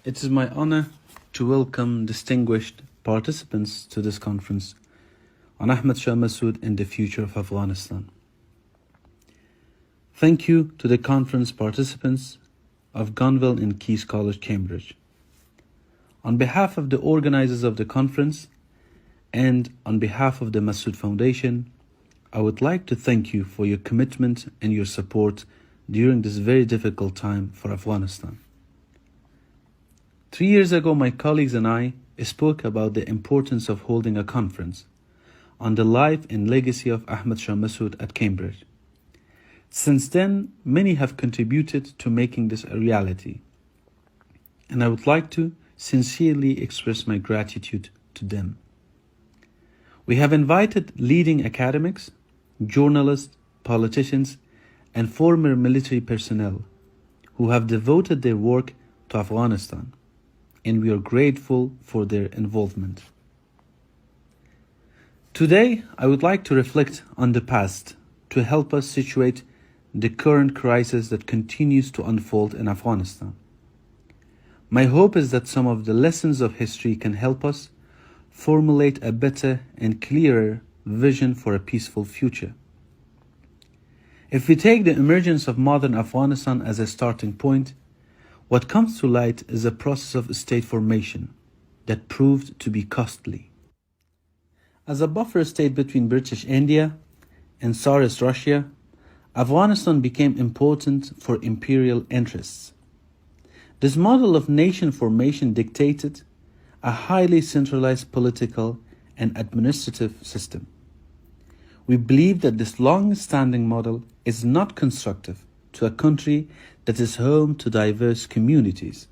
It is my honor to welcome distinguished participants to this conference on Ahmad Mas'ud and the future of Afghanistan. Thank you to the conference participants of Gonville and Keyes College, Cambridge. On behalf of the organizers of the conference and on behalf of the Mas'ud Foundation, I would like to thank you for your commitment and your support during this very difficult time for Afghanistan. 3 years ago, my colleagues and I spoke about the importance of holding a conference on the life and legacy of Ahmad Mas'ud at Cambridge. Since then, many have contributed to making this a reality, and I would like to sincerely express my gratitude to them. We have invited leading academics, journalists, politicians, and former military personnel who have devoted their work to Afghanistan, and we are grateful for their involvement. Today, I would like to reflect on the past to help us situate the current crisis that continues to unfold in Afghanistan. My hope is that some of the lessons of history can help us formulate a better and clearer vision for a peaceful future. If we take the emergence of modern Afghanistan as a starting point, what comes to light is a process of state formation that proved to be costly. As a buffer state between British India and Tsarist Russia, Afghanistan became important for imperial interests. This model of nation formation dictated a highly centralized political and administrative system. We believe that this long-standing model is not constructive to a country that is home to diverse communities,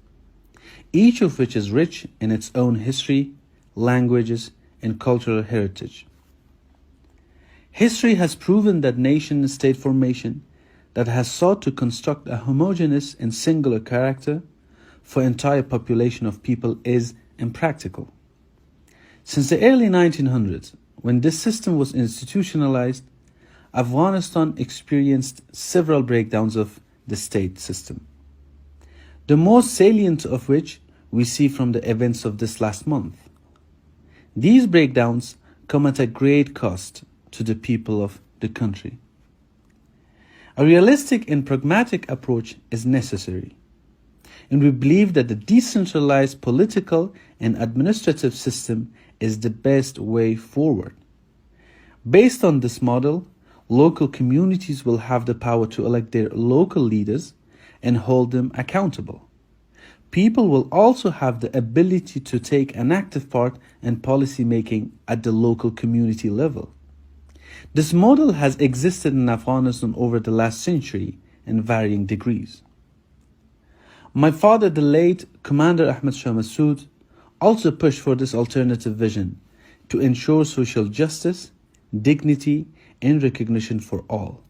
each of which is rich in its own history, languages, and cultural heritage. History has proven that nation-state formation that has sought to construct a homogeneous and singular character for entire population of people is impractical. Since the early 1900s, when this system was institutionalized, Afghanistan experienced several breakdowns of the state system, the most salient of which we see from the events of this last month. These breakdowns come at a great cost to the people of the country. A realistic and pragmatic approach is necessary, and we believe that the decentralized political and administrative system is the best way forward. Based on this model, local communities will have the power to elect their local leaders and hold them accountable. People will also have the ability to take an active part in policy making at the local community level. This model has existed in Afghanistan over the last century in varying degrees. My father, the late Commander Ahmad Mas'ud, also pushed for this alternative vision to ensure social justice, dignity, and recognition for all,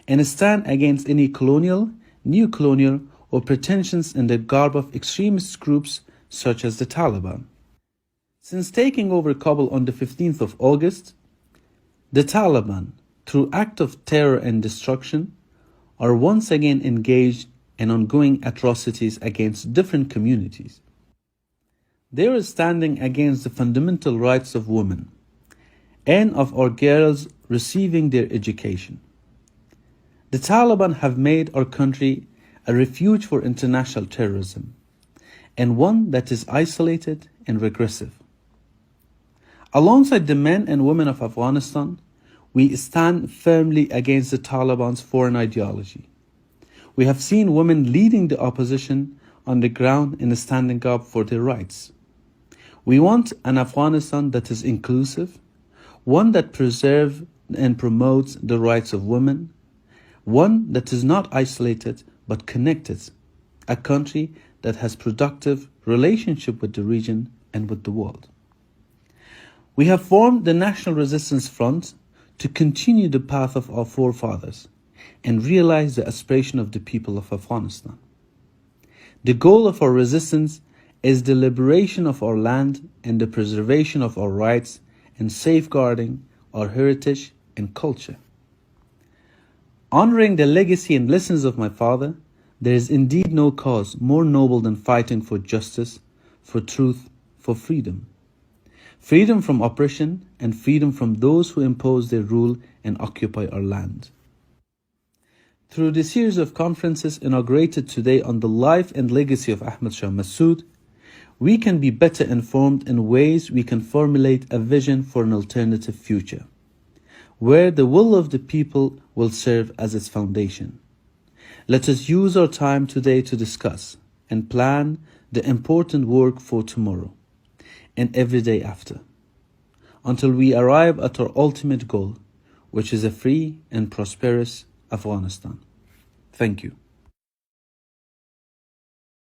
and stand against any colonial, neo-colonial, or pretensions in the garb of extremist groups such as the Taliban. Since taking over Kabul on the 15th of August, the Taliban, through acts of terror and destruction, are once again engaged in ongoing atrocities against different communities. They are standing against the fundamental rights of women and of our girls receiving their education. The Taliban have made our country a refuge for international terrorism, and one that is isolated and regressive. Alongside the men and women of Afghanistan, we stand firmly against the Taliban's foreign ideology. We have seen women leading the opposition on the ground in standing up for their rights. We want an Afghanistan that is inclusive, one that preserves and promotes the rights of women, one that is not isolated but connected, a country that has productive relationship with the region and with the world. We have formed the National Resistance Front to continue the path of our forefathers and realize the aspiration of the people of Afghanistan. The goal of our resistance is the liberation of our land and the preservation of our rights and safeguarding our heritage and culture. Honoring the legacy and lessons of my father, There is indeed no cause more noble than fighting for justice, for truth, for freedom. Freedom from oppression and freedom from those who impose their rule and occupy our land. Through the series of conferences inaugurated today on the life and legacy of Ahmad Shah Massoud, we can be better informed in ways we can formulate a vision for an alternative future, where the will of the people will serve as its foundation. Let us use our time today to discuss and plan the important work for tomorrow and every day after, until we arrive at our ultimate goal, which is a free and prosperous Afghanistan. Thank you.